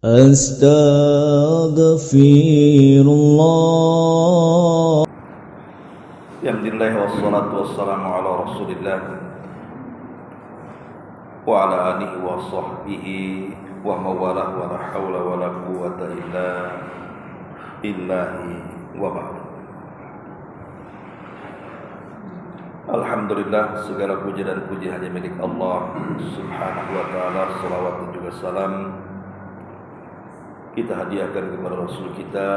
Astaghfirullah. Alhamdulillah wassalatu wassalamu ala Rasulillah wa ala alihi wa sahbihi wa mawalah wa la hawla wa la quwwata illa billahi wa ba'd. Alhamdulillah, segala puji dan puji hanya milik Allah Subhanahu wa ta'ala. Salawat dan juga salam kita hadiahkan kepada Rasul kita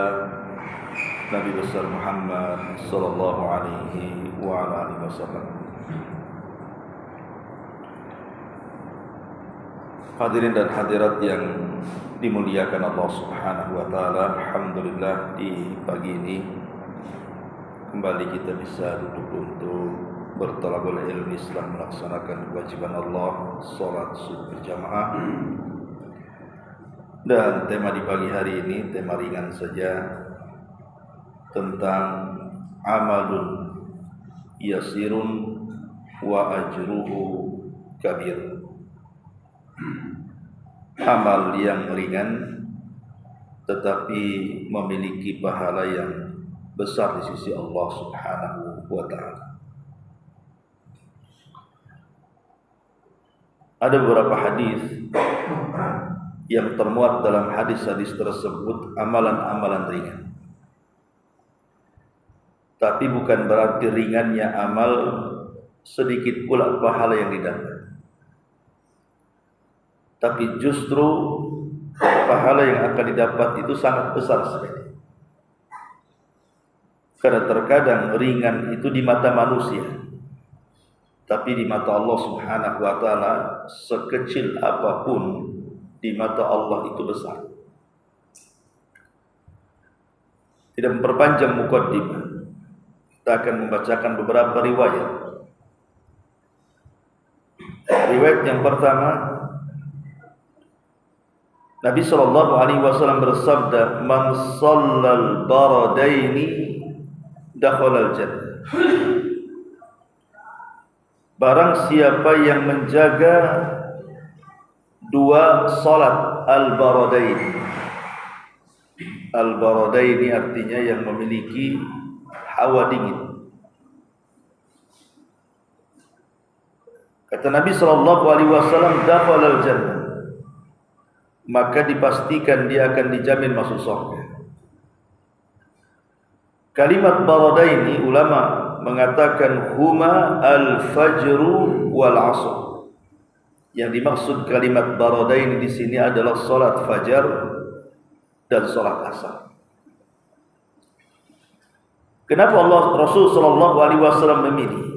Nabi besar Muhammad sallallahu alaihi wa ala alihi wasallam. Hadirin dan hadirat yang dimuliakan Allah Subhanahu wa taala, alhamdulillah di pagi ini kembali kita bisa duduk untuk bertalabul ilmi setelah melaksanakan kewajiban Allah salat subuh berjamaah. Dan tema di pagi hari ini tema ringan saja, tentang amalun yasirun wa ajruhu kabir. Amal yang ringan tetapi memiliki pahala yang besar di sisi Allah Subhanahu wa ta'ala. Ada beberapa hadis yang termuat dalam hadis-hadis tersebut amalan-amalan ringan. Tapi bukan berarti ringannya amal sedikit pula pahala yang didapat. Tapi justru pahala yang akan didapat itu sangat besar sekali. Karena terkadang ringan itu di mata manusia, tapi di mata Allah Subhanahu wa ta'ala sekecil apapun di mata Allah itu besar. Tidak memperpanjang muqaddimah, kita akan membacakan beberapa riwayat. Riwayat yang pertama, Nabi sallallahu alaihi wasallam bersabda, "Man shallal baradaini dakhalal jannah." Barang siapa yang menjaga dua salat al-baradaini. Al-baradaini artinya yang memiliki hawa dingin. Kata Nabi sallallahu alaihi wasallam, dakhalal jannah, maka dipastikan dia akan dijamin masuk surga. Kalimat baradaini ulama mengatakan huma al-fajru wal 'asr. Yang dimaksud kalimat baradaini di sini adalah salat fajar dan salat asar. Kenapa Rasul sallallahu alaihi wasallam memilih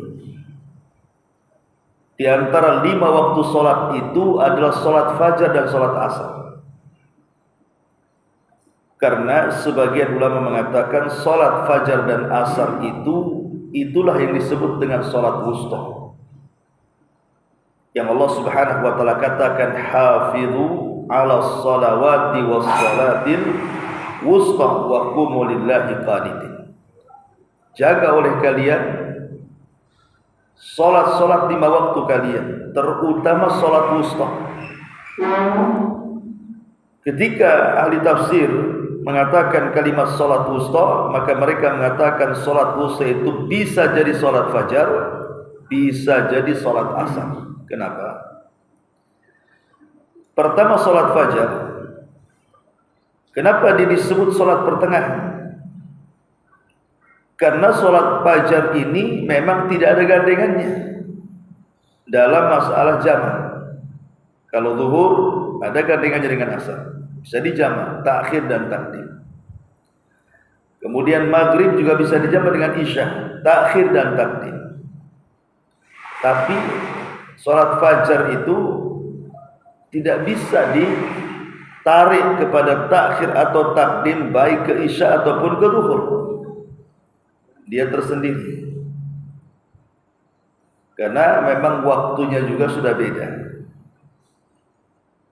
di antara 5 waktu salat itu adalah salat fajar dan salat asar? Karena sebagian ulama mengatakan salat fajar dan asar itulah yang disebut dengan salat wusta. Yang Allah Subhanahu wa ta'ala katakan, hafizu 'alas salawati was salatil wusta wa qumu lillahi qanitin. Jaga oleh kalian salat-salat 5 waktu kalian, terutama salat wusta. Ketika ahli tafsir mengatakan kalimat salat wusta, maka mereka mengatakan salat wusta itu bisa jadi salat fajar, bisa jadi salat asar. Kenapa? Pertama, salat fajar. Kenapa dia disebut salat pertengahan? Karena salat fajar ini memang tidak ada gandengannya dalam masalah jamak. Kalau zuhur ada gandengannya dengan asar, bisa dijamak, takhir dan takdim. Kemudian maghrib juga bisa dijamak dengan isya, takhir dan takdim. Tapi salat fajar itu tidak bisa ditarik kepada takhir atau takdim, baik ke isya ataupun ke zuhur. Dia tersendiri. Karena memang waktunya juga sudah beda.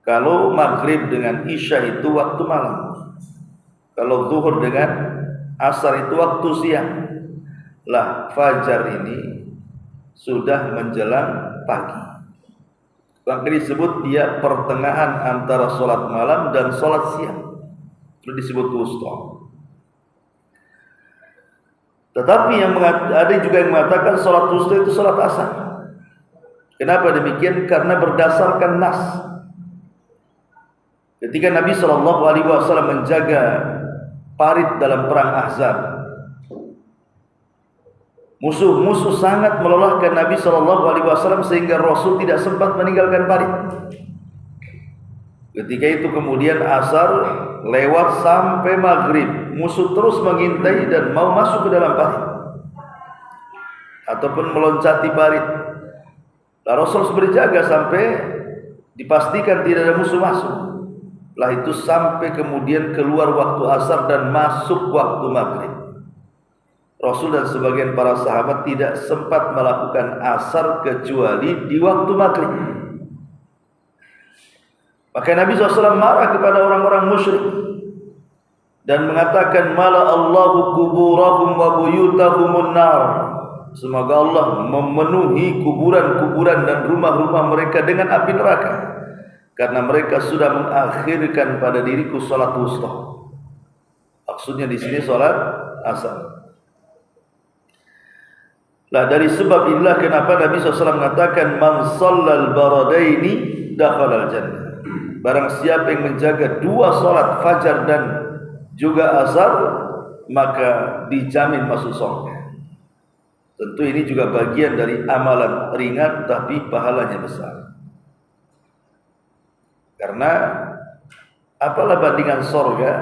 Kalau maghrib dengan isya itu waktu malam. Kalau zuhur dengan asar itu waktu siang. Lah fajar ini sudah menjelang pagi. Maka disebut dia pertengahan antara solat malam dan solat siang. Itu disebut wusta. Tetapi ada juga yang mengatakan solat wusta itu solat asar. Kenapa demikian? Karena berdasarkan nas. Ketika Nabi SAW menjaga parit dalam perang Ahzab, musuh-musuh sangat melelahkan Nabi SAW sehingga Rasul tidak sempat meninggalkan parit. Ketika itu kemudian asar lewat sampai maghrib, musuh terus mengintai dan mau masuk ke dalam parit ataupun meloncati parit. Rasul berjaga sampai dipastikan tidak ada musuh masuk. Setelah itu sampai kemudian keluar waktu asar dan masuk waktu maghrib. Rasul dan sebagian para sahabat tidak sempat melakukan asar kecuali di waktu maghrib. Maka Nabi SAW marah kepada orang-orang musyrik dan mengatakan, mala Allahu kuburahum wa buyutahumun nar. Semoga Allah memenuhi kuburan-kuburan dan rumah-rumah mereka dengan api neraka, karena mereka sudah mengakhirkan pada diriku salat wusta. Maksudnya di sini salat asar. Lah dari sebab inilah kenapa Nabi SAW mengatakan man shallal baradaini dakhalal jannah. Barang siapa yang menjaga dua salat fajar dan juga asar, maka dijamin masuk surga. Tentu ini juga bagian dari amalan ringan tapi pahalanya besar. Karena apalah bandingan surga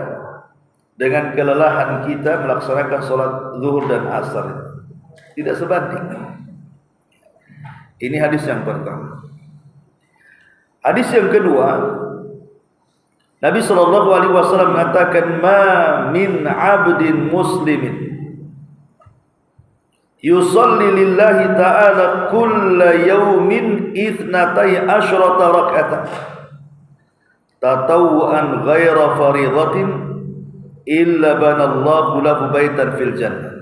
dengan kelelahan kita melaksanakan sholat zuhur dan asar? Tidak sebanding. Ini hadis yang pertama. Hadis yang kedua, Nabi SAW mengatakan, ma min abdin muslimin yusalli lillahi ta'ala kulla yawmin ithnatai asyrata rak'atan tatawu'an ghaira faridatin illa banallahu lahu baitan fil jannah.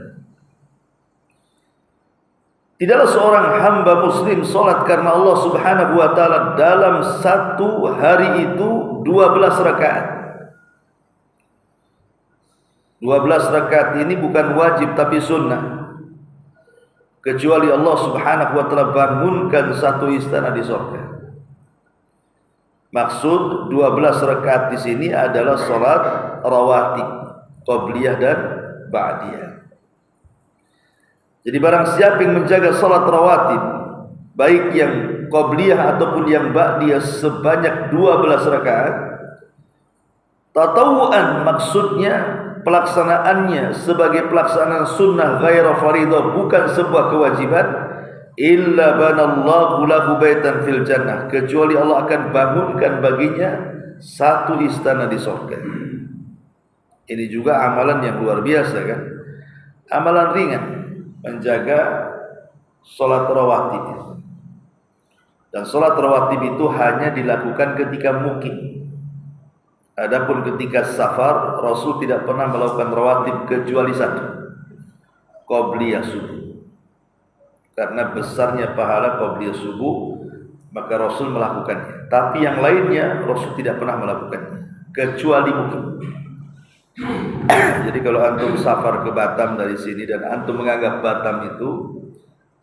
Tidaklah seorang hamba muslim salat karena Allah Subhanahu wa taala dalam satu hari itu 12 rakaat. 12 rakaat ini bukan wajib tapi sunnah. Kecuali Allah Subhanahu wa taala bangunkan satu istana di surga. Maksud 12 rakaat di sini adalah salat rawatib, qabliyah dan ba'diyah. Jadi barang siapa yang menjaga salat rawatib, baik yang qabliyah ataupun yang ba'diyah sebanyak 12 rakaat, tatawu'an maksudnya pelaksanaannya sebagai pelaksanaan sunnah ghaira faridah, bukan sebuah kewajiban, illa banallahu lahu baitan fil jannah, kecuali Allah akan bangunkan baginya satu istana di surga. Ini juga amalan yang luar biasa kan? Amalan ringan menjaga salat rawatib. Dan salat rawatib itu hanya dilakukan ketika mukim. Adapun ketika safar, Rasul tidak pernah melakukan rawatib kecuali satu, qabliyah subuh. Karena besarnya pahala qabliyah subuh, maka Rasul melakukannya. Tapi yang lainnya Rasul tidak pernah melakukannya kecuali mukim. Jadi kalau antum safar ke Batam dari sini dan antum menganggap Batam itu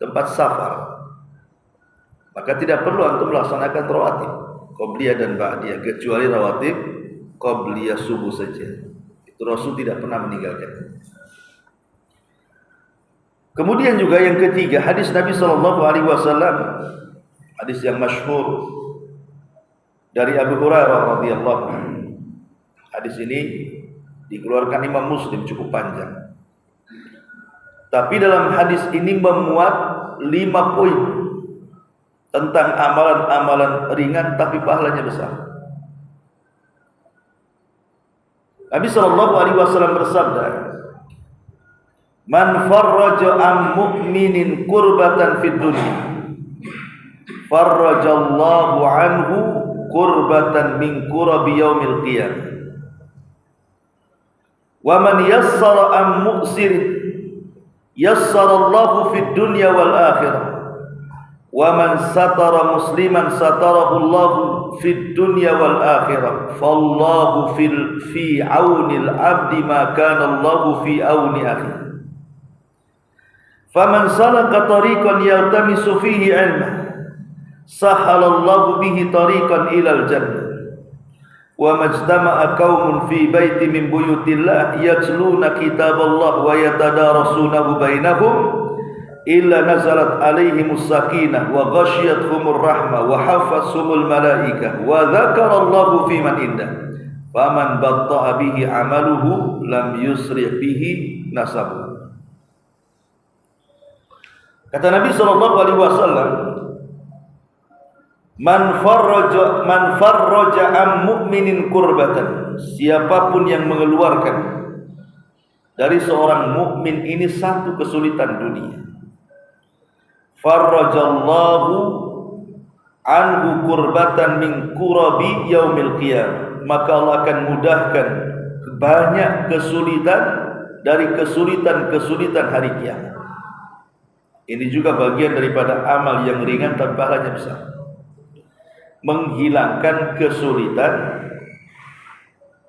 tempat safar, maka tidak perlu antum melaksanakan rawatib qabliyah dan ba'diyah, kecuali rawatib qabliyah subuh saja. Itu Rasul tidak pernah meninggalkan. Kemudian juga yang ketiga, hadis Nabi SAW, hadis yang masyhur dari Abu Hurairah radhiyallahu anhu. Hadis ini dikeluarkan Imam Muslim, cukup panjang. Tapi dalam hadis ini memuat 5 poin tentang amalan-amalan ringan tapi pahalanya besar. Nabi SAW bersabda, man farraja am mu'minin kurbatan fid dunya farrajallahu anhu kurbatan min kurabi yaumil qiyamah wa man yassara am mu'sirin yassarallahu fid dunya wal akhirah wa man satara musliman satarahu Allah fid dunya wal akhirah fallahu fi aunil abdi ma kana Allah fi auni akhi faman salaka tariqan yaltamisu fihi ilma sahala Allah bihi tariqan ilal jannah wa majtama'a qaumun fi baitin min buyutillah yatluna kitaballah wa yatadarasunahu bainahum illa nazalat alaihimus sakinah wa ghasyiyatuhumur rahmah wa hafathumul malaikah wa dzakarallahu fi man indah faman batta'a bihi amaluhu lam yusri' bihi nasabuhu. Kata Nabi sallallahu alaihi wasallam, man farraja am mu'minin kurbatan, siapapun yang mengeluarkan dari seorang mukmin ini satu kesulitan dunia, farrajallahu anhu kurbatan min kurabi yaumil qiyamah, maka Allah akan mudahkan banyak kesulitan dari kesulitan-kesulitan hari kiamat. Ini juga bagian daripada amal yang ringan tapi pahalanya besar, menghilangkan kesulitan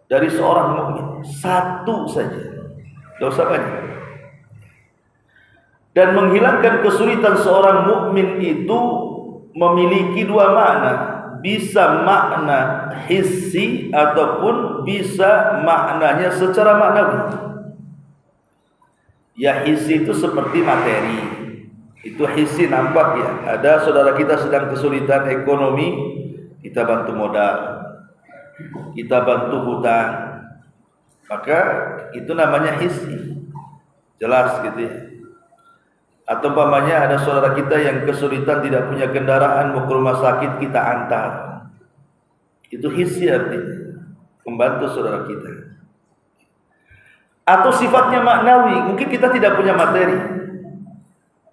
dari seorang mukmin satu saja, tidak usah banyak. Dan menghilangkan kesulitan seorang mukmin itu memiliki dua makna, bisa makna hissi ataupun bisa maknanya secara maknawi. Ya hissi itu seperti materi, itu hissi nampak ya. Ada saudara kita sedang kesulitan ekonomi, kita bantu modal, kita bantu hutang, maka itu namanya hissi, jelas gitu ya. Atau umpamanya ada saudara kita yang kesulitan tidak punya kendaraan, mau ke rumah sakit, kita antar, itu hissi artinya membantu saudara kita. Atau sifatnya maknawi, mungkin kita tidak punya materi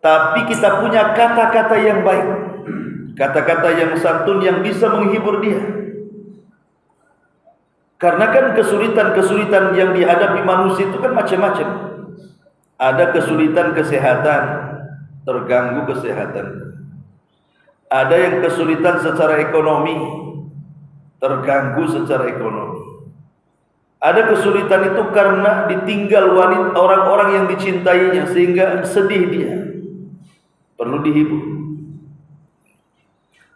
tapi kita punya kata-kata yang baik, kata-kata yang santun yang bisa menghibur dia. Karena kan kesulitan-kesulitan yang dihadapi manusia itu kan macam-macam. Ada kesulitan kesehatan, terganggu kesehatan. Ada yang kesulitan secara ekonomi, terganggu secara ekonomi. Ada kesulitan itu karena ditinggal wanita orang-orang yang dicintainya sehingga sedih dia, perlu dihibur.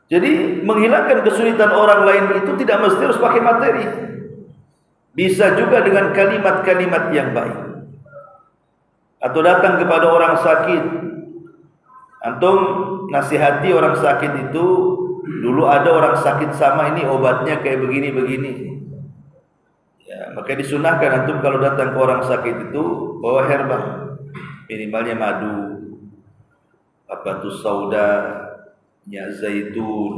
Jadi menghilangkan kesulitan orang lain itu tidak mesti harus pakai materi, bisa juga dengan kalimat-kalimat yang baik. Atau datang kepada orang sakit, antum nasihati orang sakit itu, dulu ada orang sakit sama ini obatnya kayak begini-begini ya, maka disunahkan antum kalau datang ke orang sakit itu bawa herbal, minimalnya madu, habatus sauda, minyak zaitun,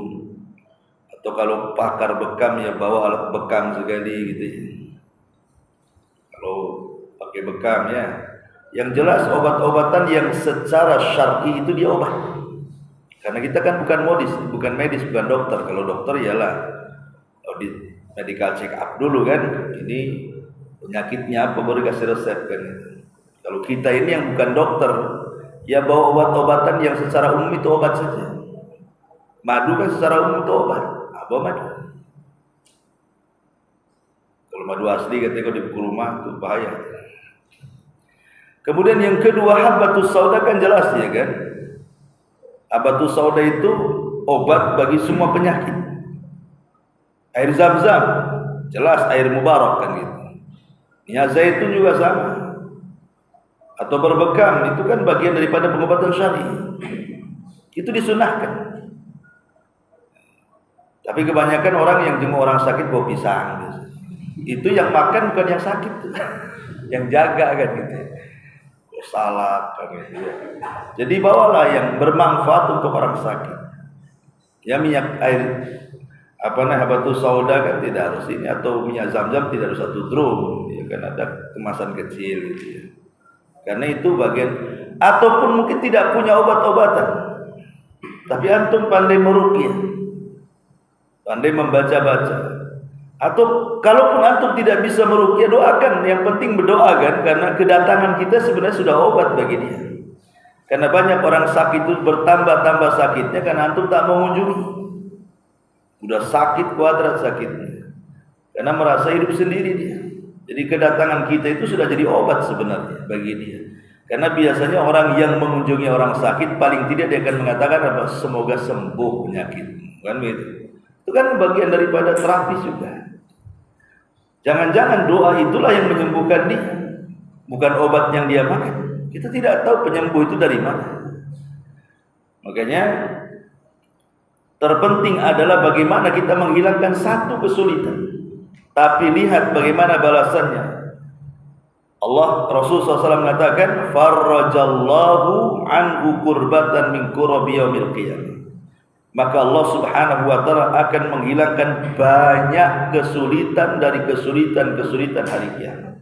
atau kalau pakar bekam ya bawa alat bekam sekali gitu ya. Kalau pakai bekam ya, yang jelas obat-obatan yang secara syar'i itu dia obat. Karena kita kan bukan medis, bukan dokter. Kalau dokter ialah audit medical check up dulu kan, ini penyakitnya apa baru kasih resep kan. Kalau kita ini yang bukan dokter, ya bawa obat-obatan yang secara umum itu obat saja. Madu kan secara umum itu obat, apa madu? Kalau madu asli ketika di rumah itu bahaya. Kemudian yang kedua, habatus sauda kan jelas ya kan. Habatus sauda itu obat bagi semua penyakit. Air zam-zam jelas air mubarak kan gitu. Minyak zaitun juga sama. Atau berbekam itu kan bagian daripada pengobatan syar'i. Itu disunahkan. Tapi kebanyakan orang yang jenguk orang sakit bawa pisang. Itu yang makan bukan yang sakit, yang jaga kan gitu. Salad kan gitu ya. Jadi bawalah yang bermanfaat untuk orang sakit. Ya minyak air habatus sauda kan tidak harus ini, atau minyak zam-zam tidak harus satu drum, ya kan ada kemasan kecil gitu ya. Karena itu bagian, ataupun mungkin tidak punya obat-obatan, tapi antum pandai meruqyah, pandai membaca-baca. Atau kalaupun antum tidak bisa meruqyah, doakan, yang penting berdoa kan, karena kedatangan kita sebenarnya sudah obat bagi dia. Karena banyak orang sakit itu bertambah-tambah sakitnya karena antum tak mengunjungi. Udah sakit kuadrat sakitnya. Karena merasa hidup sendiri dia. Jadi kedatangan kita itu sudah jadi obat sebenarnya bagi dia. Karena biasanya orang yang mengunjungi orang sakit paling tidak dia akan mengatakan apa? Semoga sembuh penyakitmu. Kan begitu. Itu kan bagian daripada terapi juga. Jangan-jangan doa itulah yang menyembuhkan dia, bukan obat yang dia makan. Kita tidak tahu penyembuh itu dari mana. Makanya terpenting adalah bagaimana kita menghilangkan satu kesulitan. Tapi lihat bagaimana balasannya. Rasulullah SAW mengatakan, "Farrajallahu anhu kurbatan min kurabi yaumil qiyamah." Maka Allah Subhanahu wa taala akan menghilangkan banyak kesulitan dari kesulitan-kesulitan hari kiamat.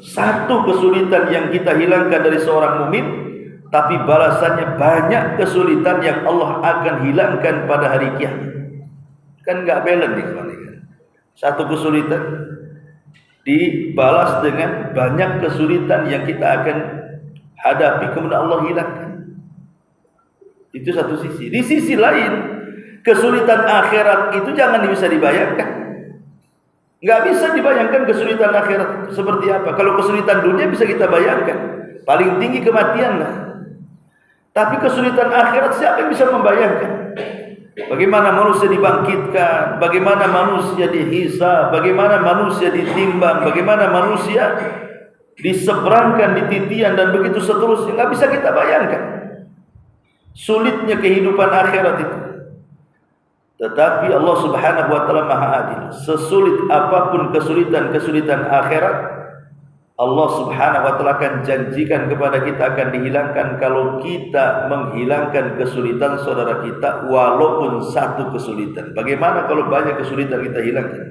Satu kesulitan yang kita hilangkan dari seorang mukmin, tapi balasannya banyak kesulitan yang Allah akan hilangkan pada hari kiamat. Kan enggak balance nih kawan. Satu kesulitan dibalas dengan banyak kesulitan yang kita akan hadapi kemudian Allah hilangkan. Itu satu sisi. Di sisi lain, kesulitan akhirat itu jangan bisa dibayangkan. Nggak bisa dibayangkan kesulitan akhirat seperti apa. Kalau kesulitan dunia bisa kita bayangkan, paling tinggi kematian lah. Tapi kesulitan akhirat siapa yang bisa membayangkan? Bagaimana manusia dibangkitkan, bagaimana manusia dihisab, bagaimana manusia ditimbang, bagaimana manusia diseberangkan di titian dan begitu seterusnya. Nggak bisa kita bayangkan sulitnya kehidupan akhirat itu. Tetapi Allah Subhanahu wa taala Maha Adil. Sesulit apapun kesulitan-kesulitan akhirat, Allah Subhanahu wa taala akan janjikan kepada kita akan dihilangkan kalau kita menghilangkan kesulitan saudara kita walaupun satu kesulitan. Bagaimana kalau banyak kesulitan kita hilangkan?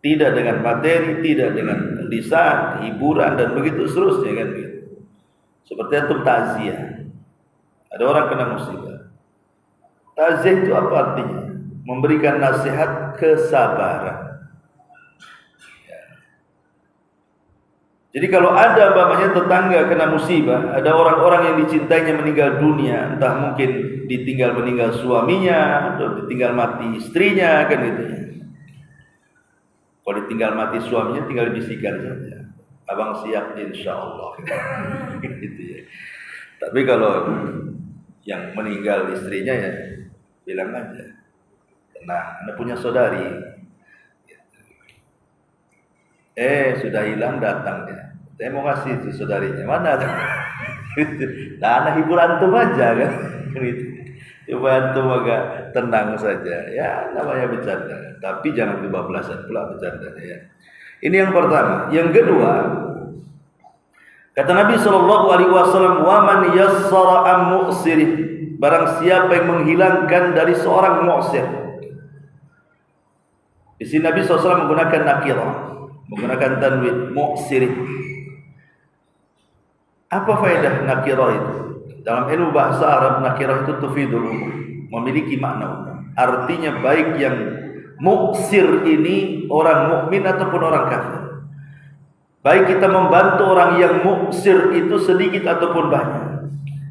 Tidak dengan materi, tidak dengan lisan, hiburan dan begitu seterusnya kan gitu. Seperti antum takziah. Ada orang kena musibah. Takziah itu apa artinya? Memberikan nasihat kesabaran. Jadi kalau ada umpamanya tetangga kena musibah, ada orang-orang yang dicintainya meninggal dunia, entah mungkin meninggal suaminya atau ditinggal mati istrinya kan gitu ya. Kalau ditinggal mati suaminya tinggal bisikan saja, abang siap insyaallah gitu ya. Tapi kalau yang meninggal istrinya ya bilang aja, nah Anda punya saudari, sudah hilang datangnya. Saya mau kasih itu saudarinya. Mana? Nah, anak hibur antum aja kan. Coba antum agak tenang saja. Ya, namanya bercanda. Tapi jangan kebablasan pula bercandanya ya. Ini yang pertama. Yang kedua, kata Nabi SAW, "Wa man yassara am mu'sir." Barang siapa yang menghilangkan dari seorang mu'sir. Di sini Nabi SAW menggunakan nakirah, menggunakan tanwin mu'sir. Apa faedah nakirah itu? Dalam ilmu bahasa Arab nakirah itu tufidul umum, memiliki makna umum. Artinya baik yang mu'sir ini orang mukmin ataupun orang kafir. Baik kita membantu orang yang mu'sir itu sedikit ataupun banyak.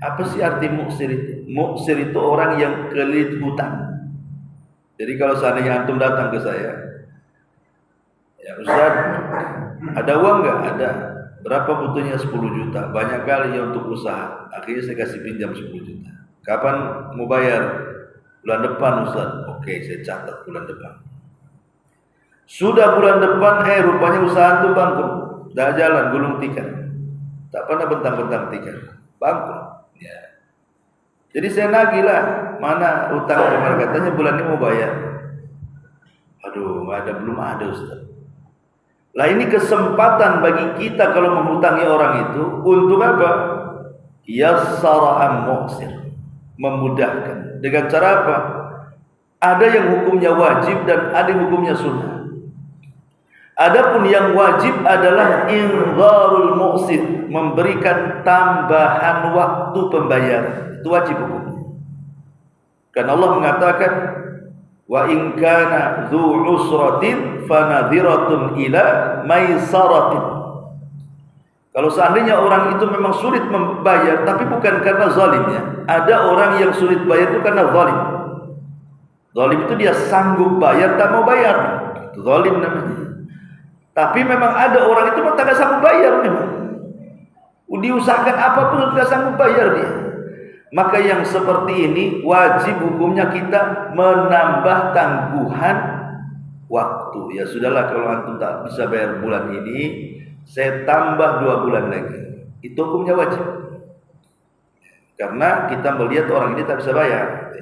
Apa sih arti mu'sir itu? Mu'sir itu orang yang kelilit hutang. Jadi kalau seandainya antum datang ke saya, ya Ustaz, ada uang nggak? Ada. Berapa butuhnya? 10 juta. Banyak kali ya untuk usaha. Akhirnya saya kasih pinjam 10 juta. Kapan mau bayar? Bulan depan Ustaz. Oke, saya catat bulan depan. Sudah bulan depan, rupanya usaha itu bangkrut. Dah jalan gulung tikar. Tak pernah bentang-bentang tikar. Bangkrut. Ya. Jadi saya nagih lah. Mana utang kemarin? Katanya bulan ini mau bayar. Aduh, belum ada Ustaz. Lah ini kesempatan bagi kita kalau menghutangi orang itu untuk apa? Yassara mu'sir, memudahkan. Dengan cara apa? Ada yang hukumnya wajib dan ada yang hukumnya sunnah. Adapun yang wajib adalah indharul mu'sir, memberikan tambahan waktu pembayaran. Itu wajib hukumnya. Karena Allah mengatakan, wa in kana dzu usratin fanadhiratun ila maisaratin. Kalau seandainya orang itu memang sulit membayar, tapi bukan karena zalimnya. Ada orang yang sulit bayar itu karena zalim. Zalim itu dia sanggup bayar, tak mau bayar. Itu zalim namanya. Tapi memang ada orang itu tak sanggup bayar memang. Diusahakan apapun tidak sanggup bayar dia. Maka yang seperti ini wajib hukumnya kita menambah tangguhan waktu. Ya sudahlah, kalau antum tak bisa bayar bulan ini, saya tambah 2 bulan lagi. Itu hukumnya wajib. Karena kita melihat orang ini tak bisa bayar.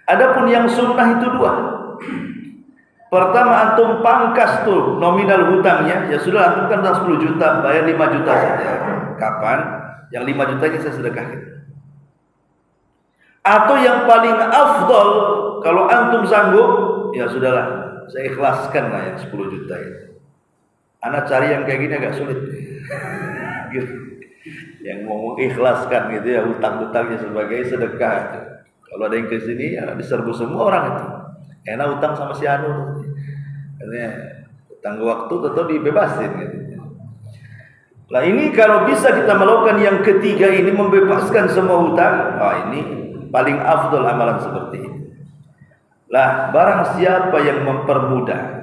Adapun yang sunnah itu 2. Pertama, antum pangkas tuh nominal hutangnya. Ya sudah, antum kan 10 juta, bayar 5 juta saja. Kapan? Yang 5 jutanya saya sedekahkan. Atau yang paling afdol, kalau antum sanggup, ya sudahlah, saya ikhlaskan lah yang 10 juta itu. Anak cari yang kayak gini agak sulit. Gitu. Yang mau ikhlaskan gitu ya, hutang-hutangnya sebagai sedekah. Kalau ada yang ke sini ya diserbu semua orang itu. Enak hutang sama si anu. Katanya hutang waktu tetap dibebasin gitu. Nah ini kalau bisa kita melakukan yang ketiga ini, membebaskan semua hutang, ini paling afdol amalan seperti ini. Lah barang siapa yang mempermudah,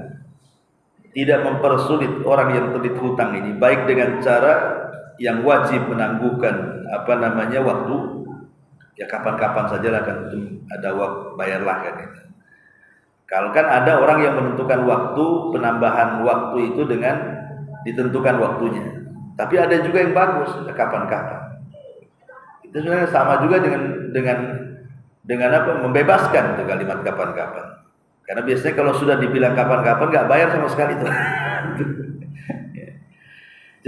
tidak mempersulit orang yang terlilit hutang ini, baik dengan cara yang wajib menangguhkan waktu, ya kapan-kapan sajalah kan ada waktu, bayarlah kan itu. Kalau kan ada orang yang menentukan waktu, penambahan waktu itu dengan ditentukan waktunya. Tapi ada juga yang bagus, kapan-kapan. Itu sebenarnya sama juga dengan membebaskan itu kalimat kapan-kapan. Karena biasanya kalau sudah dibilang kapan-kapan nggak bayar sama sekali itu.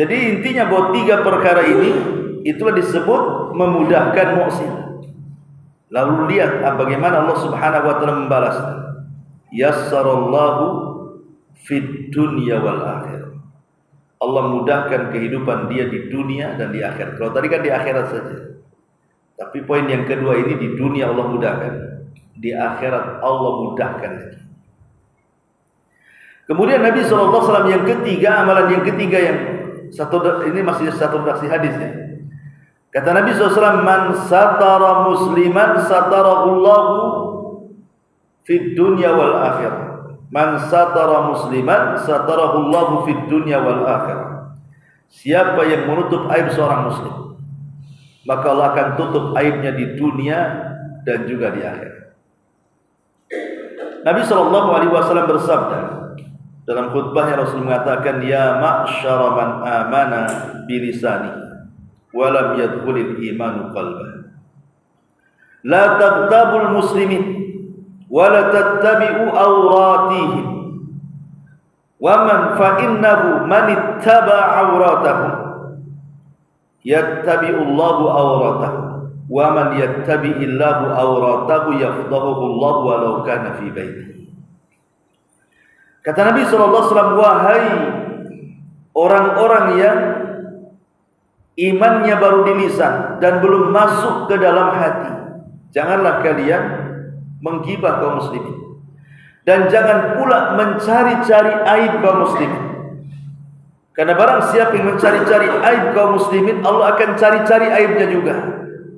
Jadi intinya bahwa 3 perkara ini itulah disebut memudahkan muhsin. Lalu lihat bagaimana Allah Subhanahu wa taala membalas. Yassarallahu fid dunya wal akhirah. Allah mudahkan kehidupan dia di dunia dan di akhirat. Kalau tadi kan di akhirat saja. Tapi poin yang kedua ini, di dunia Allah mudahkan, di akhirat Allah mudahkan. Kemudian Nabi SAW yang ketiga, amalan yang ketiga yang ini masih satu redaksi hadisnya. Kata Nabi SAW, man satara musliman satarahullahu fid dunya wal akhirah. Man satara musliman satarahullahu fid dunya wal akhirah. Siapa yang menutup aib seorang muslim, maka Allah akan tutup aibnya di dunia dan juga di akhirat. Nabi SAW bersabda dalam khutbahnya, Rasul mengatakan, ya ma'syara man amana bilisani wa lam yadkhulil imanu qalbah, la tabtabul muslimin wa la tattabi'u awratihim wa man fa innahu man ittaba'a awratahum yattabi'ullahu awratahu wa man yattabi'illahu awratahu yafdahuhu Allah walau kana fi baiti. Kata Nabi SAW, wahai orang-orang yang imannya baru di lisan dan belum masuk ke dalam hati, janganlah kalian menggibah kaum muslimin, dan jangan pula mencari-cari aib kaum muslimin. Karena barang siapa yang mencari-cari aib kaum muslimin, Allah akan cari-cari aibnya juga.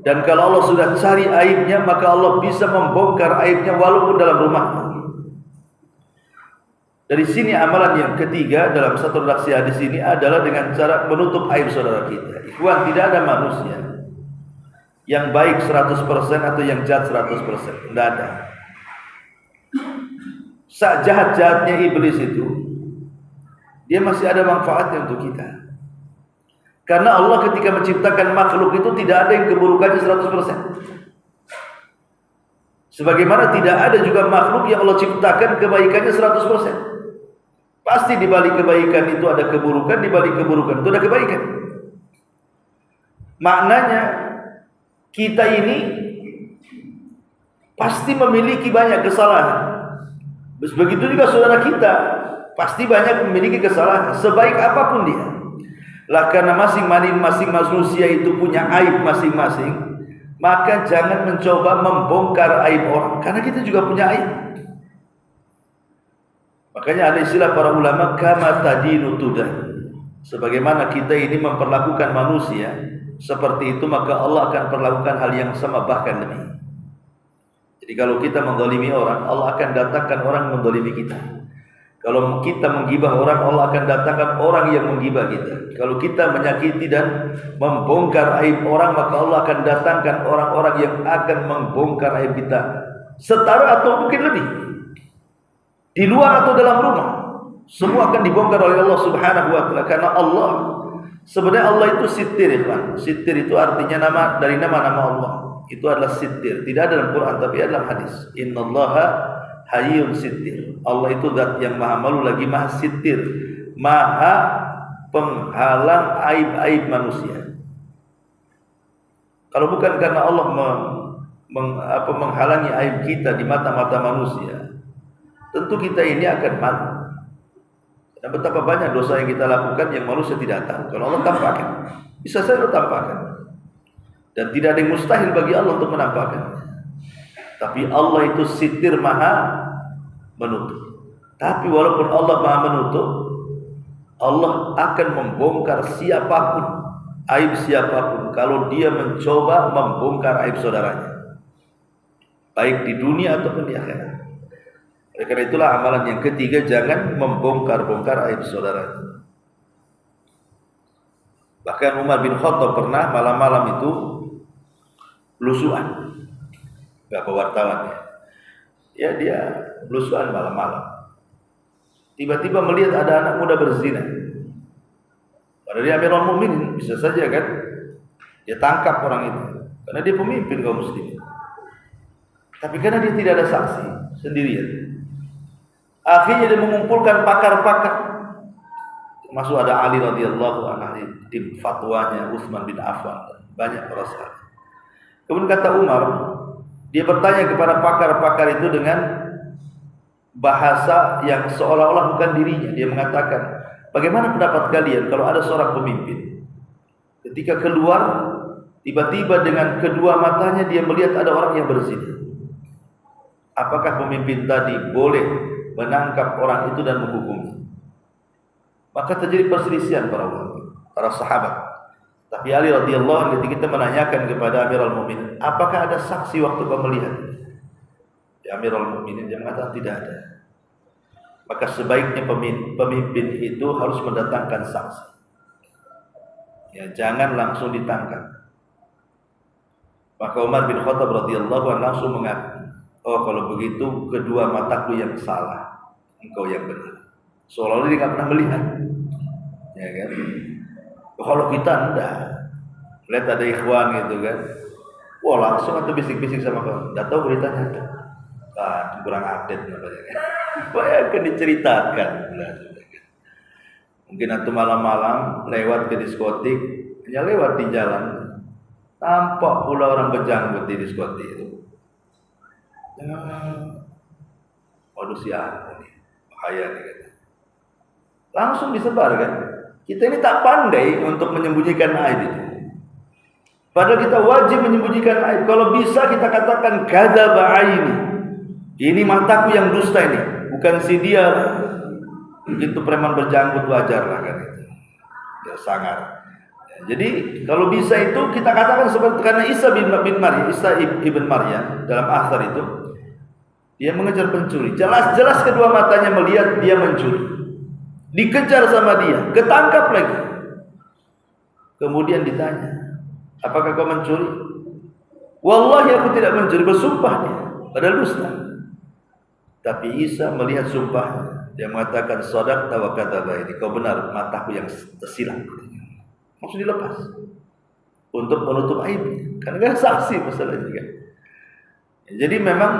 Dan kalau Allah sudah cari aibnya, maka Allah bisa membongkar aibnya walaupun dalam rumahnya. Dari sini amalan yang ketiga dalam satu redaksi hadis ini adalah dengan cara menutup aib saudara kita. Ikhwan, tidak ada manusia yang baik 100% atau yang jahat 100%. Tidak ada. Sejahat-jahatnya iblis itu, dia masih ada manfaatnya untuk kita. Karena Allah ketika menciptakan makhluk itu tidak ada yang keburukannya 100%. Sebagaimana tidak ada juga makhluk yang Allah ciptakan kebaikannya 100%. Pasti di balik kebaikan itu ada keburukan, di balik keburukan itu ada kebaikan. Maknanya kita ini pasti memiliki banyak kesalahan. Begitu juga saudara kita pasti banyak memiliki kesalahan, sebaik apapun dia. Lah karena masing-masing manusia itu punya aib masing-masing, maka jangan mencoba membongkar aib orang, karena kita juga punya aib. Makanya ada istilah para ulama, kama tadinu tudan. Sebagaimana kita ini memperlakukan manusia seperti itu, maka Allah akan perlakukan hal yang sama, bahkan lebih. Jadi kalau kita menzalimi orang, Allah akan datangkan orang menzalimi kita. Kalau kita menggibah orang, Allah akan datangkan orang yang menggibah kita. Kalau kita menyakiti dan membongkar aib orang, maka Allah akan datangkan orang-orang yang akan membongkar aib kita, setara atau mungkin lebih. Di luar atau dalam rumah, semua akan dibongkar oleh Allah Subhanahu wa taala. Karena Allah, sebenarnya Allah itu sitir, ikhwan. Sitir itu artinya nama dari nama-nama Allah. Itu adalah sitir. Tidak ada dalam Quran tapi ada dalam hadis. Innallaha hayyun sitir. Allah itu zat yang maha malu lagi maha sitir, maha penghalang aib-aib manusia. Kalau bukan karena Allah menghalangi aib kita di mata-mata manusia, tentu kita ini akan malu. Dan betapa banyak dosa yang kita lakukan yang manusia tidak tahu. Kalau Allah tampakkan, bisa saja Allah tampakkan. Dan tidak ada yang mustahil bagi Allah untuk menampakkan. Tapi Allah itu sitir, maha menutup. Tapi walaupun Allah maha menutup, Allah akan membongkar siapapun, aib siapapun, kalau dia mencoba membongkar aib saudaranya, baik di dunia ataupun di akhirat. Oleh karena itulah amalan yang ketiga, jangan membongkar-bongkar aib saudaranya. Bahkan Umar bin Khattab pernah malam-malam itu belusuan, gak wartawan ya, dia belusuan malam-malam. Tiba-tiba melihat ada anak muda berzina. Padahal dia Amirul Mukminin, bisa saja kan dia tangkap orang itu karena dia pemimpin kaum muslimin. Tapi karena dia tidak ada saksi, sendirian, akhirnya dia mengumpulkan pakar-pakar, termasuk ada Ali radhiyallahu anhu, tim fatwanya Utsman bin Affan, banyak para sahabat. Kemudian kata Umar, dia bertanya kepada pakar-pakar itu dengan bahasa yang seolah-olah bukan dirinya. Dia mengatakan, bagaimana pendapat kalian kalau ada seorang pemimpin, ketika keluar, tiba-tiba dengan kedua matanya dia melihat ada orang yang berzina. Apakah pemimpin tadi boleh menangkap orang itu dan menghukumnya? Maka terjadi perselisihan para sahabat. Tapi Ali radhiyallahu anhu ketika kita menanyakan kepada Amirul Mukminin, apakah ada saksi waktu kau melihat? Ya, Amirul Mukminin dia mengatakan tidak ada. Maka sebaiknya pemimpin itu harus mendatangkan saksi. Ya, jangan langsung ditangkap. Maka Umar bin Khattab radhiyallahu anhu langsung mengaku, oh kalau begitu kedua mataku yang salah, engkau yang benar. Seolah-olah dia tidak pernah melihat. Ya kan? Kalau kita enggak, lihat ada ikhwan gitu kan, wah langsung atau bisik-bisik sama kawan, enggak tahu beritanya, kurang update namanya. Bayangkan diceritakan. Mungkin atau malam-malam lewat ke diskotik, hanya lewat di jalan, tampak pula orang berjanggut di diskotik itu. Waduh siapa nih, bahaya nih kan. Langsung disebar kan. Kita ini tak pandai untuk menyembunyikan aib itu. Padahal kita wajib menyembunyikan aib. Kalau bisa kita katakan kadzaba aini. Ini mataku yang dusta ini, bukan si dia. Itu preman berjanggut wajar lah kan itu. Ya sangar. Ya, jadi kalau bisa itu kita katakan seperti karena Isa ibn Maryam dalam akhir itu dia mengejar pencuri. Jelas-jelas kedua matanya melihat dia mencuri. Dikejar sama dia, ketangkap lagi. Kemudian ditanya, apakah kau mencuri? Wallahi aku tidak mencuri, bersumpah dia, padahal dusta. Tapi Isa melihat sumpahnya, dia mengatakan shadaqta wa kadzaba, ini kau benar, mataku yang tersilap. Maksud dilepas untuk menutup aibnya, karena kan saksi masalahnya kan. Jadi memang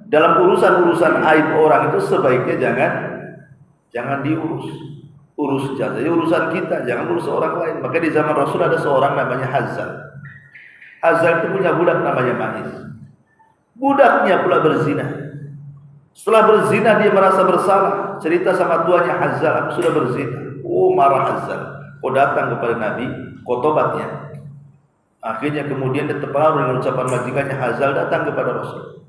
dalam urusan-urusan aib orang itu sebaiknya jangan diurus. Urus saja urusan kita, jangan urus orang lain. Maka di zaman Rasul ada seorang namanya Hazal. Hazal itu punya budak namanya Ma'iz. Budaknya pula berzina. Setelah berzina dia merasa bersalah. Cerita sama tuannya, Hazal, aku sudah berzina. Oh, marah Hazal. Kau datang kepada Nabi, kau tobatnya. Akhirnya kemudian dia terpengaruh dengan ucapan majikannya, Hazal datang kepada Rasul.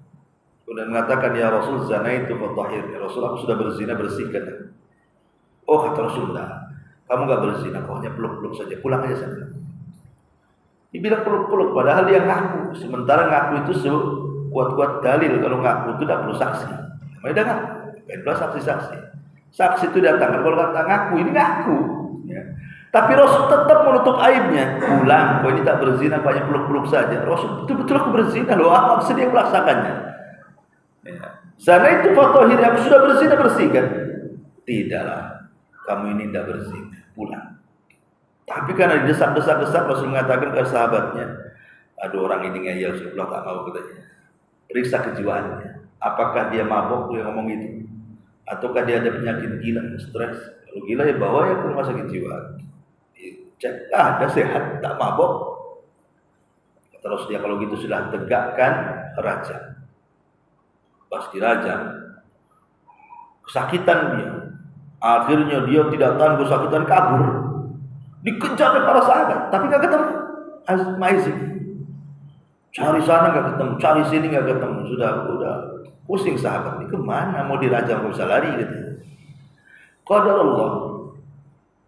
Kemudian mengatakan, ya Rasul, zana itu fatahir. Ya Rasul, aku sudah berzina, bersihkan. Oh kata Rasulullah, kamu nggak berzina, kau hanya peluk-peluk saja, pulang aja sana. Dibilang peluk-peluk, padahal dia ngaku. Sementara ngaku itu kuat-kuat dalil. Kalau ngaku itu tidak perlu saksi. Namanya udah ngaku, itulah saksi-saksi. Saksi itu datang, kalau kata ngaku, ini ngaku. Ya. Tapi Rasul tetap menutup aibnya. Pulang, kau ini tak berzina, kau hanya peluk-peluk saja. Rasul betul-betul aku berzina loh, apa sedih melaksanakannya. Ya. Sana itu fatohir yang sudah berzina bersihkan. Tidaklah, kamu ini tidak berzina, pulang. Tapi karena didesak-desak Rasul mengatakan ke sahabatnya, aduh orang ini ngeyel, sebelah tak mau katanya. Periksa kejiwaannya. Apakah dia mabok dia ngomong itu? Ataukah dia ada penyakit gila, stres? Kalau gila ya bawa ya ke rumah sakit jiwa. Cek, ada sehat, tak mabok. Terus dia kalau gitu sudah tegakkan rajam. Pas dirajam, kesakitan dia. Akhirnya dia tidak tahan kesakitan, kabur. Dikejar oleh para sahabat, tapi nggak ketemu. Maizin. Cari sana nggak ketemu, cari sini nggak ketemu. Sudah pusing sahabat. Ini kemana? Mau dirajam nggak bisa lari gitu. Qadar Allah.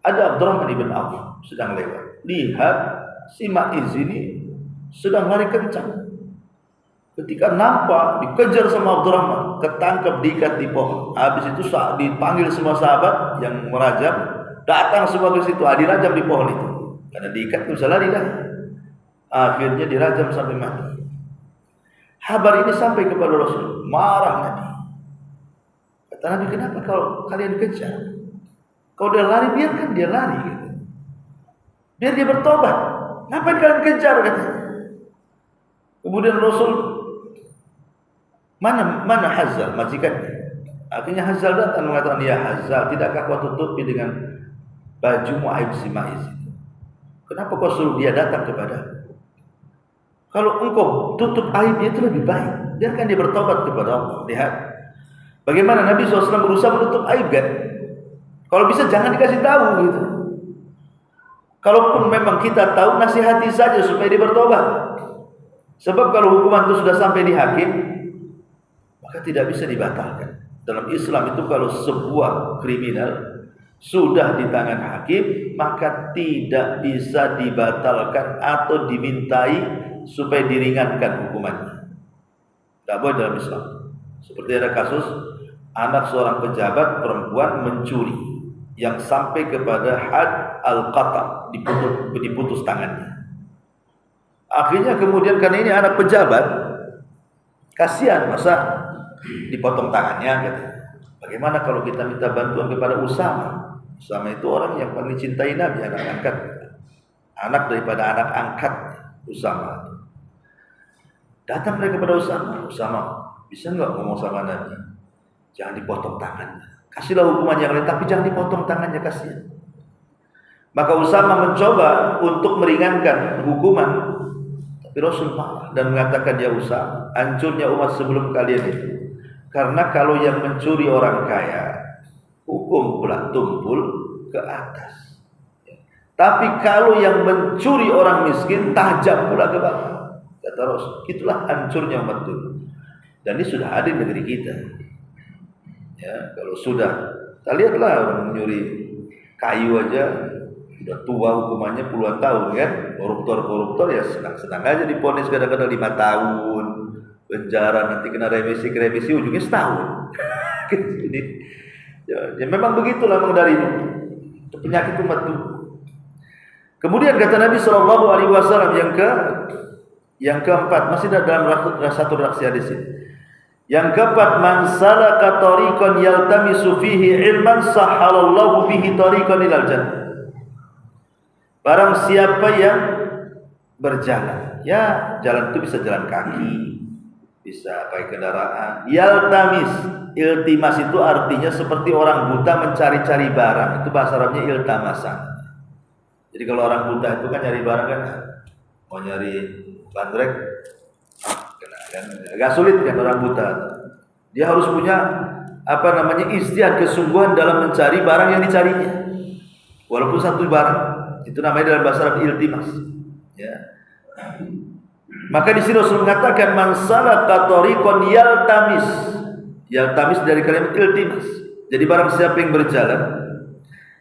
Ada Abdurrahman ibn Auf sedang lewat. Lihat si Maiz ini sedang lari kencang. Ketika nampak dikejar sama Abdurrahman, ketangkep diikat di pohon. Habis itu saat dipanggil semua sahabat yang merajam, datang semua ke situ, dirajam di pohon itu. Karena diikat nggak bisa lari dah. Akhirnya dirajam sampai mati. Kabar ini sampai kepada Rasul, marah Nabi. Kata Nabi, kenapa kalau kalian kejar? Kalau dia lari, biarkan dia lari gitu. Biar dia bertobat. Ngapain kalian kejar katanya? Kemudian Rasul mana Hazal majikannya? Akhirnya Hazal datang mengatakan, ya Hazal, tidakkah kau tutupi dengan bajumu aib si Maiz? Kenapa kau suruh dia datang kepada? Kalau engkau tutup aibnya itu lebih baik. Biarkan dia bertobat kepada Allah. Lihat bagaimana Nabi SAW berusaha menutup aib kan? Kalau bisa jangan dikasih tahu gitu. Kalaupun memang kita tahu, nasihati saja supaya dia bertobat. Sebab kalau hukuman itu sudah sampai di hakim, maka tidak bisa dibatalkan. Dalam Islam itu kalau sebuah kriminal sudah di tangan hakim, maka tidak bisa dibatalkan atau dimintai supaya diringankan hukumannya. Tidak boleh dalam Islam. Seperti ada kasus anak seorang pejabat perempuan mencuri yang sampai kepada had al-qata, diputus tangannya. Akhirnya kemudian karena ini anak pejabat, kasihan masa dipotong tangannya gitu. Bagaimana kalau kita minta bantuan kepada Usama? Usama itu orang yang paling cintai Nabi, anak angkat, anak daripada anak angkat Usama. Datang mereka kepada Usama, bisa nggak ngomong sama Nabi? Jangan dipotong tangannya. Kasihlah hukuman yang lain, tapi jangan dipotong tangannya, kasihan. Maka Usama mencoba untuk meringankan hukuman, tapi Rasul marah dan mengatakan, ya Usama, hancurnya umat sebelum kalian itu. Karena kalau yang mencuri orang kaya, hukum pula tumpul ke atas. Tapi kalau yang mencuri orang miskin, tajam pula ke bawah. Kata Rasul, itulah hancurnya umat dulu. Dan ini sudah ada di negeri kita. Ya, kalau sudah, kita lihatlah orang mencuri kayu aja sudah tua hukumannya puluhan tahun kan. Koruptor ya senang-senang aja diponis kadang-kadang 5 tahun penjara, nanti kena revisi ujungnya setahun. Jadi ya memang begitulah memang dari itu penyakit umat itu. Kemudian kata Nabi SAW yang keempat, masih dalam satu redaksi hadis ini. Yang keempat, man salaka tariqan yaltamisu fihi ilman sahhalallahu bihi tariqan ilal jannah. Barang siapa yang berjalan, ya jalan itu bisa jalan kaki, bisa pakai kendaraan. Iltimas itu artinya seperti orang buta mencari-cari barang. Itu bahasa Arabnya iltamasan. Jadi kalau orang buta itu kan nyari barang kan, mau nyari bandrek, kan agak sulit kan orang buta. Dia harus punya ijtihad, kesungguhan dalam mencari barang yang dicarinya. Walaupun satu barang, itu namanya dalam bahasa Arab iltimas. Ya. Maka di sini Rasul mengatakan man salaka tariqan yaltamis dari kalimat iltimas. Jadi barang siapa yang berjalan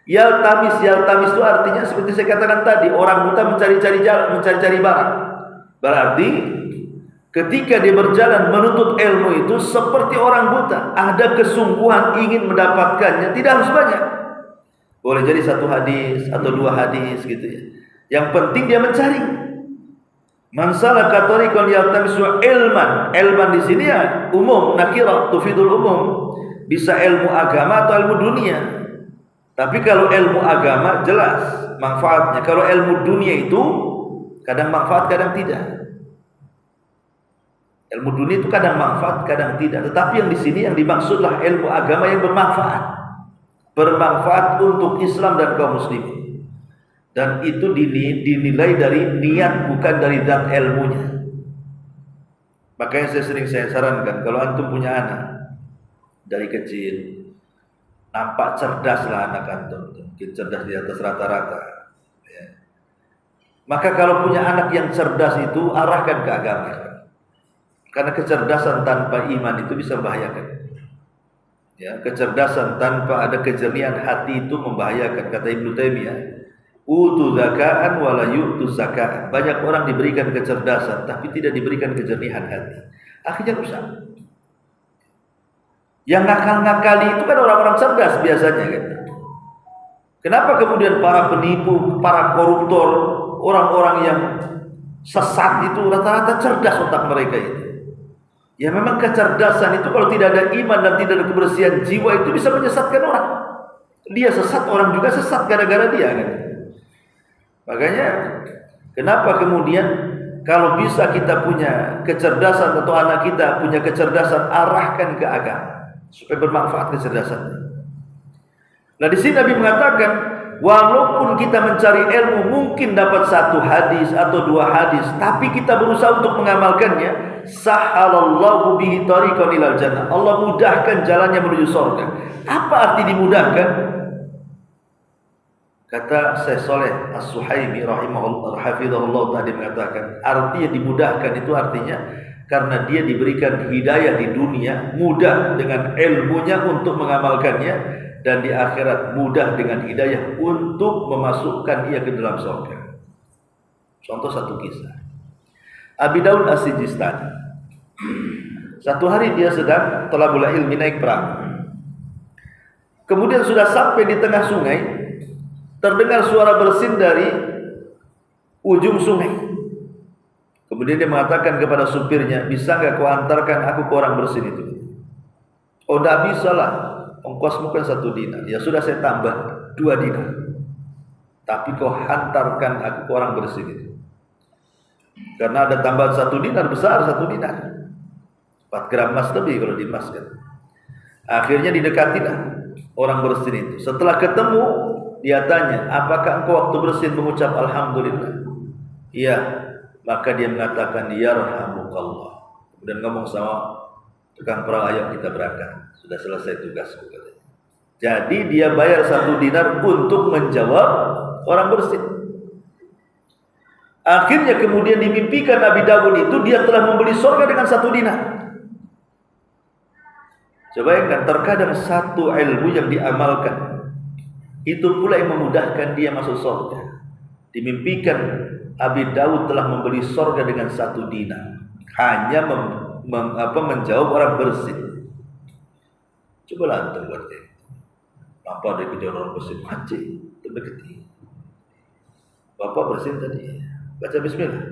Yaltamis itu artinya seperti saya katakan tadi, orang buta mencari-cari jalan, mencari-cari barang. Berarti ketika dia berjalan menuntut ilmu itu seperti orang buta, ada kesungguhan ingin mendapatkannya, tidak harus banyak. Boleh jadi 1 hadis atau 2 hadis gitu ya. Yang penting dia mencari. Man salaka tariqan yaltamisu ilman. Ilman di sini ya umum, nakirah tufidul umum. Bisa ilmu agama atau ilmu dunia. Tapi kalau ilmu agama jelas manfaatnya. Kalau ilmu dunia itu kadang manfaat, kadang tidak. Ilmu dunia itu kadang manfaat, kadang tidak. Tetapi yang di sini yang dimaksudlah ilmu agama yang bermanfaat. Bermanfaat untuk Islam dan kaum muslimin. Dan itu dinilai dari niat, bukan dari zat ilmunya. Makanya saya sarankan kalau antum punya anak dari kecil, nampak cerdas lah anak antum, mungkin cerdas di atas rata-rata ya. Maka kalau punya anak yang cerdas itu arahkan ke agama. Karena kecerdasan tanpa iman itu bisa membahayakan ya. Kecerdasan tanpa ada kejernihan hati itu membahayakan. Kata Ibnu Taimiyah, utu zakaan wala yu'tu zakaan. Banyak orang diberikan kecerdasan tapi tidak diberikan kejernihan hati, akhirnya rusak. Yang ngakal-ngakali itu kan orang-orang cerdas biasanya kan. Kenapa kemudian para penipu, para koruptor, orang-orang yang sesat itu rata-rata cerdas otak mereka itu? Ya memang kecerdasan itu kalau tidak ada iman dan tidak ada kebersihan jiwa itu bisa menyesatkan orang. Dia sesat, orang juga sesat gara-gara dia kan. Makanya kenapa kemudian kalau bisa kita punya kecerdasan atau anak kita punya kecerdasan, arahkan ke agama supaya bermanfaat kecerdasannya. Nah di sini Nabi mengatakan, walaupun kita mencari ilmu mungkin dapat 1 hadis atau 2 hadis, tapi kita berusaha untuk mengamalkannya, sahalallahu bihi tariqan ilal jannah. Allah mudahkan jalannya menuju surga. Apa arti dimudahkan? Kata Syekh Saleh As-Suhaimi rahimahullah hafizahullah tadi mengatakan, artinya dimudahkan itu artinya karena dia diberikan hidayah di dunia, mudah dengan ilmunya untuk mengamalkannya, dan di akhirat mudah dengan hidayah untuk memasukkan ia ke dalam surga. Contoh 1 kisah. Abi Daud As-Sijistani. Satu hari dia sedang thalabul ilmi, naik perahu. Kemudian sudah sampai di tengah sungai, terdengar suara bersin dari ujung sungai. Kemudian dia mengatakan kepada supirnya, bisa nggak kau antarkan aku ke orang bersin itu? Oh, tidak bisa lah, ongkosmu kan 1 dinar. Ya sudah, saya tambah 2 dinar. Tapi kau hantarkan aku ke orang bersin itu. Karena ada tambahan 1 dinar, besar 1 dinar. 4 gram emas lebih kalau diemaskan. Akhirnya didekatilah orang bersin itu. Setelah ketemu, dia tanya, apakah engkau waktu bersin mengucap alhamdulillah? Iya. Maka dia mengatakan, yarhamukallah. Kemudian ngomong sama tukang perahu, ayo kita berangkat, sudah selesai tugasku, katanya. Jadi dia bayar 1 dinar untuk menjawab orang bersin. Akhirnya kemudian dimimpikan Abi Dawud itu dia telah membeli surga dengan 1 dinar. Coba bayangkan, terkadang 1 ilmu yang diamalkan itu pula yang memudahkan dia masuk surga. Dimimpikan Abi Dawud telah membeli surga dengan 1 dinar, hanya menjawab orang bersin. Coba antum buat ini. Apa ada kejar orang bersin? Mati, terdekati. Bapak bersin tadi, baca bismillah.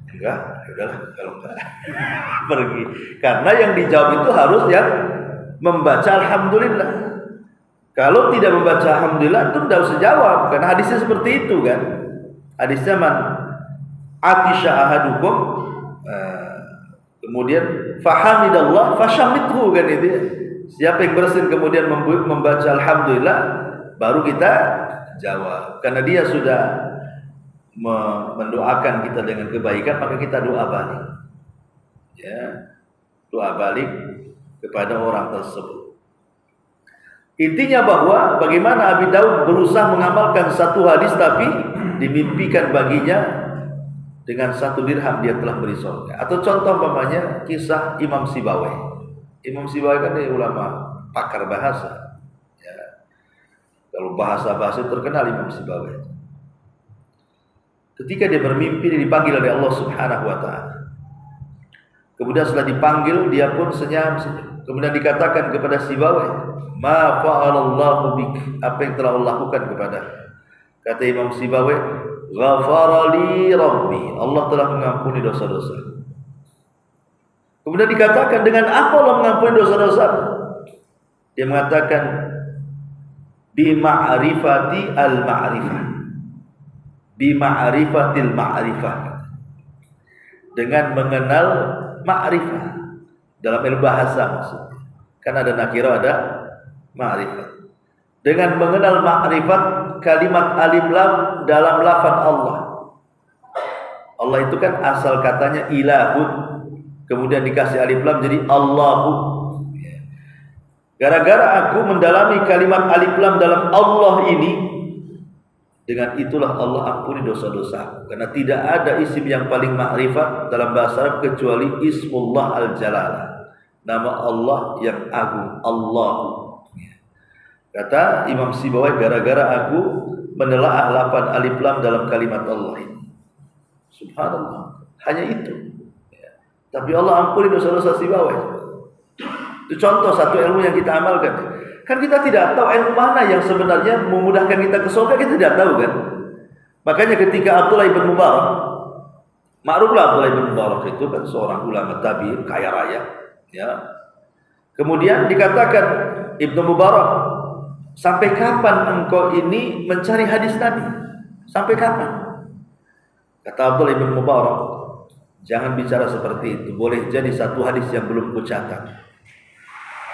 Enggak, ya udahlah kalau enggak pergi. Karena yang dijawab itu harus yang membaca alhamdulillah. Kalau tidak membaca alhamdulillah itu tidak usah jawab, karena hadisnya seperti itu kan. Hadisnya man atisha ahadukum, kemudian fahamidallah fashamithu kan itu. Siapa yang bersin kemudian membaca alhamdulillah, baru kita jawab. Karena dia sudah mendoakan kita dengan kebaikan, maka kita doa balik. Ya, doa balik kepada orang tersebut. Intinya bahwa bagaimana Abi Daud berusaha mengamalkan 1 hadis, tapi dimimpikan baginya dengan 1 dirham dia telah beri surga. Atau contoh umpamanya kisah Imam Sibawai. Imam Sibawai kan dia ulama pakar bahasa. Ya. Kalau bahasa-bahasa terkenal Imam Sibawai. Ketika dia bermimpi, dia dipanggil oleh Allah Subhanahu wa taala. Kemudian setelah dipanggil, dia pun senyum-senyum. Kemudian dikatakan kepada Sibawai, "Ma fa'alallahu bik?" Apa yang telah Allah lakukan kepada? Kata Imam Sibawai, "Ghafara li Rabbi." Allah telah mengampuni dosa-dosa. Kemudian dikatakan, dengan apa Allah mengampuni dosa-dosa? Dia mengatakan, bi ma'rifati al-ma'rifah. Bi ma'rifatil ma'rifah. Dengan mengenal ma'rifah. Dalam ilmu bahasa maksudnya. Kan ada nakirah, ada ma'rifah. Dengan mengenal ma'rifat kalimat alif lam dalam lafaz Allah. Allah itu kan asal katanya ilahun. Kemudian dikasih alif lam jadi Allahu. Gara-gara aku mendalami kalimat alif lam dalam Allah ini, dengan itulah Allah ampuni dosa-dosa. Karena tidak ada isim yang paling makrifat dalam bahasa Arab kecuali Ismullah Al-Jalalah. Nama Allah yang agung, Allahu. Kata Imam Sibawai, gara-gara aku menelaah lafaz alif lam dalam kalimat Allah ini. Subhanallah. Hanya itu. Tapi Allah ampuni dosa-dosa Sibawai. Itu contoh satu ilmu yang kita amalkan. Kan kita tidak tahu ilmu mana yang sebenarnya memudahkan kita ke surga, kita tidak tahu kan. Makanya ketika Abdullah ibn Mubarak, maklumlah Abdullah ibn Mubarak itu kan seorang ulama tabi'in kaya raya, ya. Kemudian dikatakan, Ibnu Mubarak, sampai kapan engkau ini mencari hadis Nabi? Sampai kapan? Kata Abdullah ibn Mubarak, jangan bicara seperti itu. Boleh jadi satu hadis yang belum kucatat,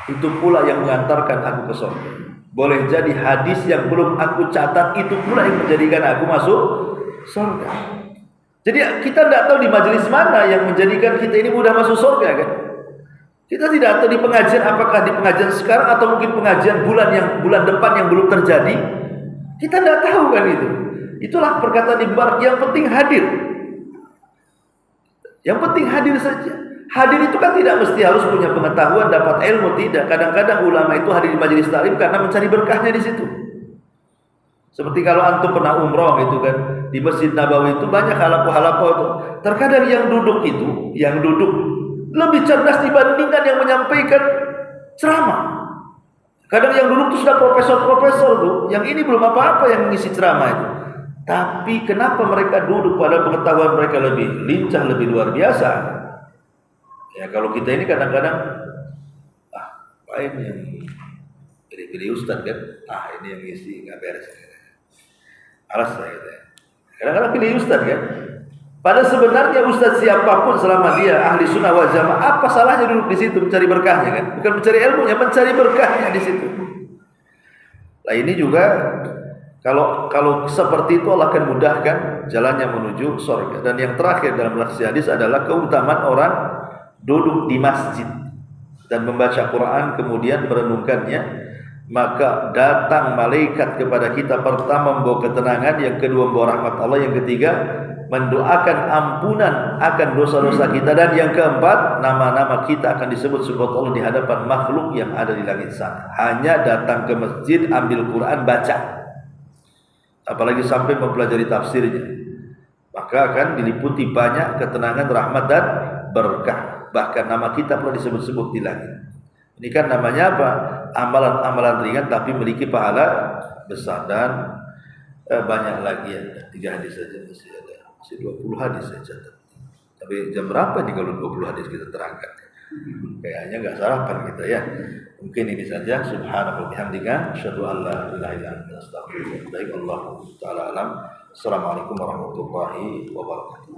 itu pula yang mengantarkan aku ke surga. Boleh jadi hadis yang belum aku catat, itu pula yang menjadikan aku masuk surga. Jadi kita tidak tahu di majelis mana yang menjadikan kita ini mudah masuk surga kan. Kita tidak tahu di pengajian, apakah di pengajian sekarang atau mungkin pengajian bulan depan yang belum terjadi. Kita tidak tahu kan itu. Itulah perkataan Ibnu Mubarak, yang penting hadir. Yang penting hadir saja. Hadir itu kan tidak mesti harus punya pengetahuan, dapat ilmu, tidak. Kadang-kadang ulama itu hadir di majelis taklim karena mencari berkahnya di situ. Seperti kalau antum pernah umroh gitu kan, di Masjid Nabawi itu banyak halakoh-halakoh itu. Terkadang yang duduk lebih cerdas dibandingkan yang menyampaikan ceramah. Kadang yang duduk itu sudah profesor-profesor tuh, yang ini belum apa-apa yang mengisi ceramah itu. Tapi kenapa mereka duduk pada pengetahuan mereka lebih lincah, lebih luar biasa? Ya kalau kita ini kadang-kadang yang pilih-pilih ustaz kan, ini yang ngisi nggak beres. Alas lah gitu. Kadang-kadang pilih ustaz kan. Padahal sebenarnya ustaz siapapun selama dia ahli sunnah wal jamaah, apa salahnya duduk di situ mencari berkahnya kan? Bukan mencari ilmunya, mencari berkahnya di situ. Nah ini juga kalau seperti itu Allah akan mudahkan jalannya menuju surga. Dan yang terakhir dalam hadis adalah keutamaan orang duduk di masjid dan membaca Quran kemudian merenungkannya, maka datang malaikat kepada kita, pertama membawa ketenangan, yang kedua membawa rahmat Allah, yang ketiga mendoakan ampunan akan dosa-dosa kita, dan yang keempat nama-nama kita akan disebut-sebut Allah di hadapan makhluk yang ada di langit sana. Hanya datang ke masjid, ambil Quran, baca, apalagi sampai mempelajari tafsirnya, maka akan diliputi banyak ketenangan, rahmat dan berkah. Bahkan nama kita pernah disebut-sebut di langit. Ini kan namanya apa? Amalan-amalan ringan tapi memiliki pahala besar. Dan banyak lagi ya. 3 hadis saja masih ada. Masih 20 hadis saya catat. Tapi jam berapa nih kalau 20 hadis kita terangkan? Kayaknya nggak sarapan kita ya. Mungkin ini saja. Subhanallah bihamdika, asyhadu an la ilaha illa anta, astaghfiruka wa atubu ilaik. Allahu ta'ala alam. Assalamualaikum warahmatullahi wabarakatuh.